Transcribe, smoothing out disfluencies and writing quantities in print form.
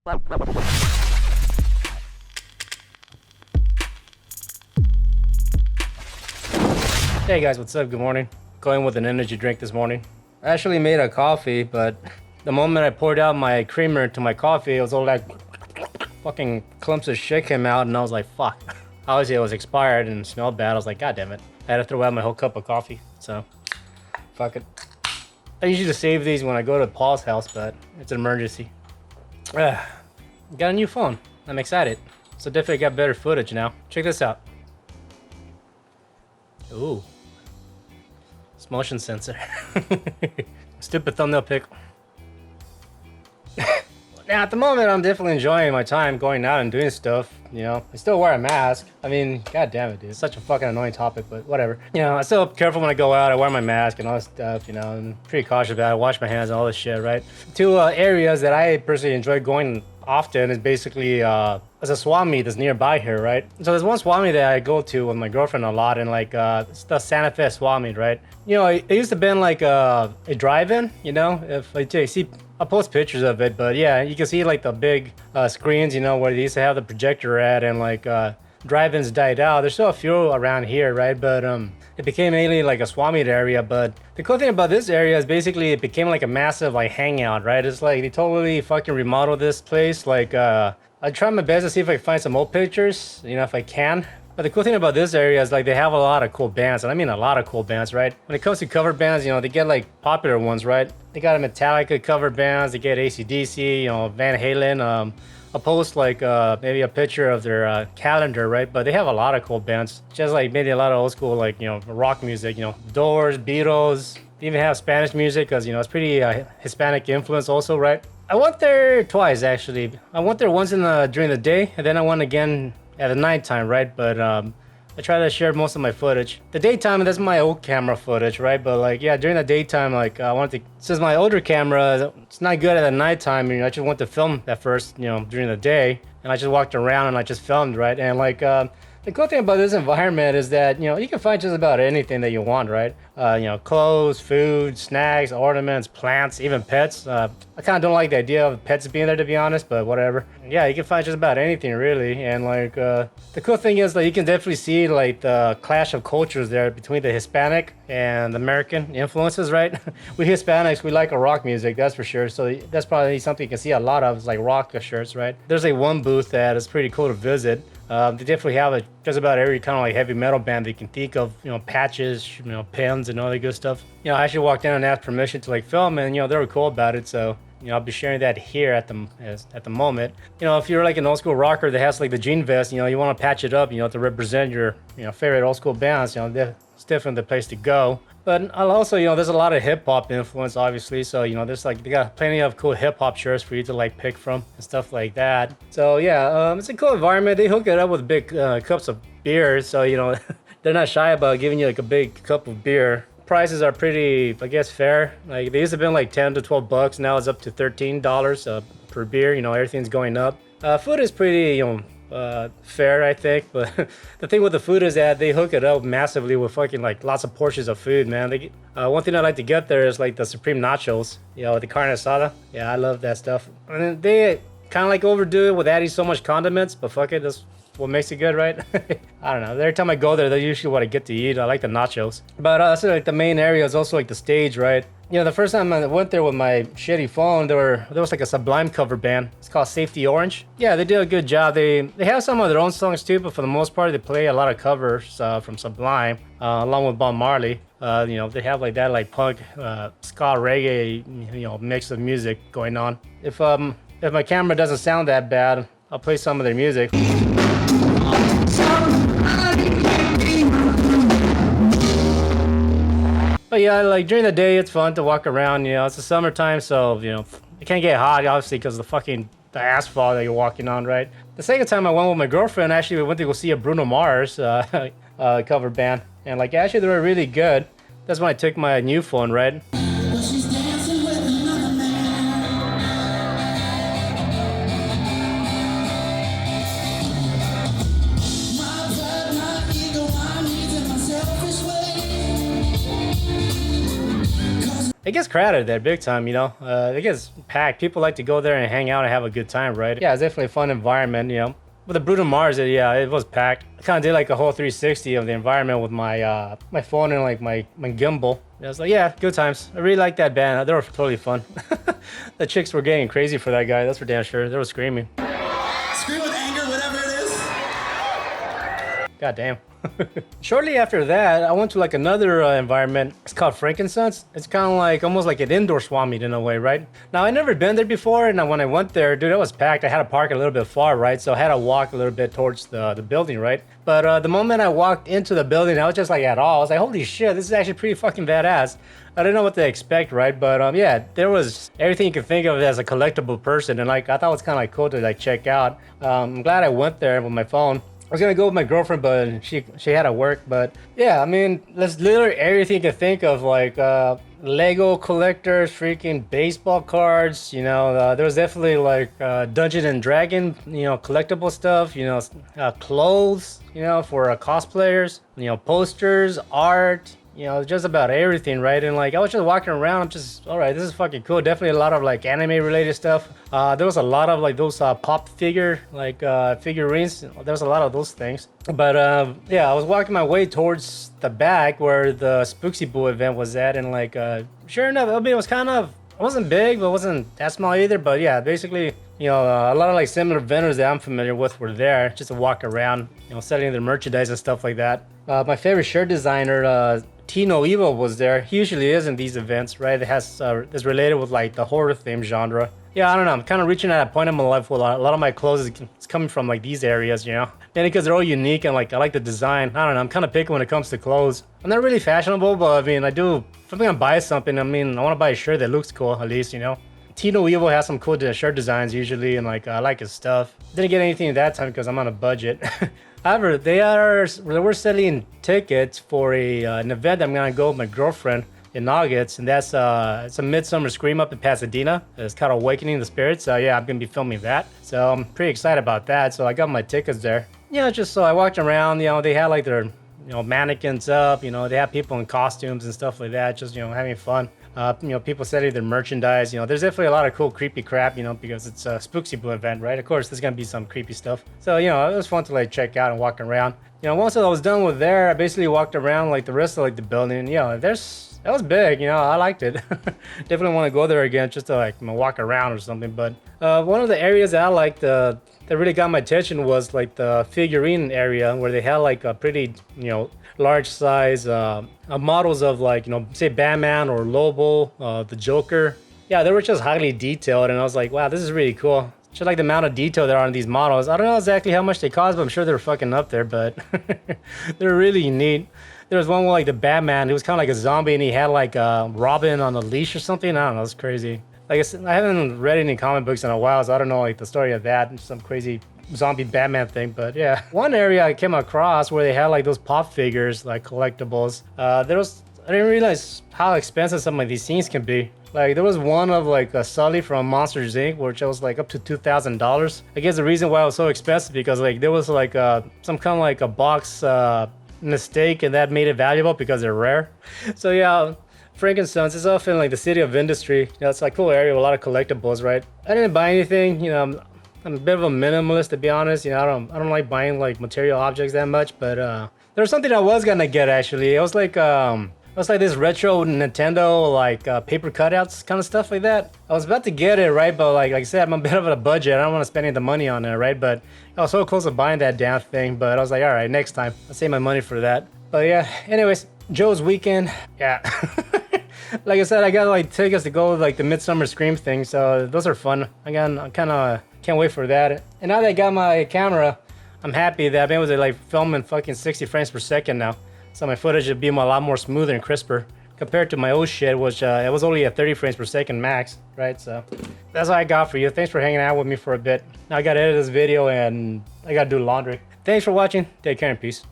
Hey guys, what's up? Good morning. Going with an energy drink this morning. I actually made a coffee, but the moment I poured out my creamer into my coffee, it was all like fucking clumps of shit came out, and I was like, fuck. Obviously it was expired and smelled bad. I was like, god damn it. I had to throw out my whole cup of coffee, so fuck it. I usually just save these when I go to Paul's house, but it's an emergency. Got a new phone. I'm excited. So definitely got better footage now. Check this out. Ooh. It's motion sensor. Stupid thumbnail pic. Now at the moment I'm definitely enjoying my time going out and doing stuff, you know. I still wear a mask. I mean, god damn it, dude. It's such a fucking annoying topic, but whatever. You know, I'm still careful when I go out. I wear my mask and all this stuff, you know, and pretty cautious about it. Wash my hands and all this shit, right? Two areas that I personally enjoy going often is basically there's a swap meet that's nearby here, right? So there's one swap meet that I go to with my girlfriend a lot, and like it's the Santa Fe swap meet, right? You know, it used to be like a drive-in, you know. If I see, I'll post pictures of it, but yeah, you can see like the big screens, you know, where they used to have the projector at, and like drive-ins died out. There's still a few around here, right? But it became mainly like a swap meet area. But the cool thing about this area is basically it became like a massive like hangout, right? It's like they totally fucking remodeled this place. Like I try my best to see if I can find some old pictures, you know, if I can. But the cool thing about this area is like they have a lot of cool bands, and I mean a lot of cool bands, right? When it comes to cover bands, you know, they get like popular ones, right? They got a Metallica cover bands, they get AC/DC, you know, Van Halen. I'll post like maybe a picture of their calendar, right? But they have a lot of cool bands, just like maybe a lot of old school, like, you know, rock music, you know, Doors, Beatles. They even have Spanish music because, you know, it's pretty Hispanic influence also, right? I went there twice actually. I went there once during the day, and then I went again at the nighttime, right? But I try to share most of my footage. The daytime, that's my old camera footage, right? But like, yeah, during the daytime, like I wanted to, since my older camera, it's not good at the nighttime, you know, I just want to film that first, you know, during the day. And I just walked around and I just filmed, right? And like, the cool thing about this environment is that, you know, you can find just about anything that you want, right? You know, clothes, food, snacks, ornaments, plants, even pets. I kind of don't like the idea of pets being there, to be honest, but whatever. Yeah, you can find just about anything, really. And like, the cool thing is that you can definitely see like the clash of cultures there between the Hispanic and American influences, right? We Hispanics, we like our rock music, that's for sure. So that's probably something you can see a lot of, is like rock shirts, right? There's like one booth that is pretty cool to visit. They definitely have just about every kind of like heavy metal band they can think of, you know, patches, you know, pins and all that good stuff. You know, I actually walked in and asked permission to like film, and, you know, they were cool about it. So, you know, I'll be sharing that here at the moment. You know, if you're like an old school rocker that has like the jean vest, you know, you want to patch it up, you know, to represent your, you know, favorite old school bands, you know, it's definitely the place to go. But also, you know, there's a lot of hip hop influence, obviously. So, you know, there's like, they got plenty of cool hip hop shirts for you to like pick from and stuff like that. So yeah, it's a cool environment. They hook it up with big cups of beer. So, you know, they're not shy about giving you like a big cup of beer. Prices are pretty, I guess, fair. Like they used to be like 10 to 12 bucks. Now it's up to $13 per beer. You know, everything's going up. Food is pretty, you know, fair, I think. But the thing with the food is that they hook it up massively with fucking like lots of portions of food, man. They one thing I like to get there is like the supreme nachos, you know, the carne asada. Yeah, I love that stuff. And then they kind of like overdo it with adding so much condiments, but fuck it, that's what makes it good, right? I don't know. Every time I go there, that's usually what I get to eat. I like the nachos. But so like the main area is also like the stage, right? You know, the first time I went there with my shitty phone, there was like a Sublime cover band. It's called Safety Orange. Yeah, they did a good job. They have some of their own songs too, but for the most part, they play a lot of covers from Sublime, along with Bob Marley. You know, they have like that like punk, ska, reggae, you know, mix of music going on. If my camera doesn't sound that bad, I'll play some of their music. But yeah, like during the day, it's fun to walk around. You know, it's the summertime, so, you know, it can't get hot, obviously, because the asphalt that you're walking on, right? The second time I went with my girlfriend, actually, we went to go see a Bruno Mars cover band. And like, actually, they were really good. That's when I took my new phone, right? it gets crowded there big time, you know. It gets packed. People like to go there and hang out and have a good time, right? Yeah, it's definitely a fun environment, you know. With the Bruno Mars, yeah, it was packed. I kind of did like a whole 360 of the environment with my my phone and like my gimbal. I was like, yeah, good times. I really like that band. They were totally fun. The chicks were getting crazy for that guy. That's for damn sure. They were screaming. Scream with anger, whatever it is. God damn. Shortly after that, I went to like another environment. It's called Frankincense. It's kind of like almost like an indoor swap meet in a way, right? Now, I never been there before, and when I went there, dude, it was packed. I had to park a little bit far, right? So I had to walk a little bit towards the building, right? But the moment I walked into the building, I was just like at all. I was like, holy shit, this is actually pretty fucking badass. I didn't know what to expect, right? But yeah, there was everything you can think of as a collectible person, and like I thought it was kind of like cool to like check out. I'm glad I went there with my phone. I was gonna go with my girlfriend, but she had to work. But yeah, I mean, there's literally everything you can think of, like Lego collectors, freaking baseball cards. You know, there was definitely like Dungeon and Dragon, you know, collectible stuff. You know, clothes, you know, for cosplayers. You know, posters, art. You know, just about everything, right? And like I was just walking around, I'm just, all right, this is fucking cool. Definitely a lot of like anime related stuff. There was a lot of like those pop figure, like figurines. There was a lot of those things. But yeah, I was walking my way towards the back where the Spooksy Boo event was at, and like sure enough, I mean, it was kind of, it wasn't big, but it wasn't that small either. But yeah, basically, you know, a lot of like similar vendors that I'm familiar with were there just to walk around, you know, selling their merchandise and stuff like that. My favorite shirt designer, Tino Evo, was there. He usually is in these events, right? It has is related with like the horror theme genre. Yeah, I don't know. I'm kind of reaching at a point in my life where a lot of my clothes is coming from like these areas, you know. Mainly because they're all unique and like I like the design. I don't know. I'm kind of picky when it comes to clothes. I'm not really fashionable, but I mean, I do. If I'm gonna buy something, I mean, I want to buy a shirt that looks cool at least, you know. Tino Evo has some cool shirt designs usually, and like I like his stuff. Didn't get anything at that time because I'm on a budget. However, they were selling tickets for an event I'm gonna go with my girlfriend in August, and that's it's a Midsummer Scream up in Pasadena. It's called Awakening the Spirits. So yeah, I'm gonna be filming that. So I'm pretty excited about that. So I got my tickets there. You know, just so I walked around. You know, they had like their, you know, mannequins up. You know, they have people in costumes and stuff like that. Just, you know, having fun. You know, people selling their merchandise. You know, there's definitely a lot of cool creepy crap, you know, because it's a Spooksy Boo event, right? Of course, there's gonna be some creepy stuff. So, you know, it was fun to like check out and walk around. You know, once I was done with there, I basically walked around like the rest of like the building. And, you know, that was big, you know, I liked it. Definitely want to go there again just to like walk around or something. But one of the areas that I liked that really got my attention was like the figurine area where they had like a pretty, you know, large size models of like, you know, say Batman or Lobo, the Joker. Yeah, they were just highly detailed, and I was like, wow, this is really cool. Just like the amount of detail there are on these models. I don't know exactly how much they cost, but I'm sure they're fucking up there, but they're really neat. There was one with like the Batman. It was kind of like a zombie, and he had like Robin on a leash or something. I don't know, it's crazy. Like I haven't read any comic books in a while, so I don't know like the story of that. Some crazy zombie Batman thing, but yeah. One area I came across where they had like those pop figures, like collectibles. I didn't realize how expensive some of these things can be. Like there was one of like a Sully from Monsters Inc., which was like up to $2,000. I guess the reason why it was so expensive because like there was like some kind of like a box mistake, and that made it valuable because they're rare. So yeah. Frankincense is often like the city of industry. You know, it's like a cool area with a lot of collectibles, right? I didn't buy anything. You know, I'm a bit of a minimalist, to be honest. You know, I don't like buying like material objects that much. But there was something I was gonna get actually. It was like this retro Nintendo like paper cutouts kind of stuff like that. I was about to get it, right? But like I said, I'm a bit of a budget. I don't want to spend any of the money on it, right? But I was so close to buying that damn thing. But I was like, all right, next time I'll save my money for that. But yeah, anyways, Joe's weekend. Yeah. Like I said, I got like tickets to go with like the Midsummer Scream thing, so those are fun. I kind of can't wait for that. And now that I got my camera, I'm happy that I've been able to like film in fucking 60 frames per second now. So my footage will be a lot more smoother and crisper compared to my old shit, which it was only at 30 frames per second max, right? So that's all I got for you. Thanks for hanging out with me for a bit. Now I gotta edit this video and I gotta do laundry. Thanks for watching. Take care and peace.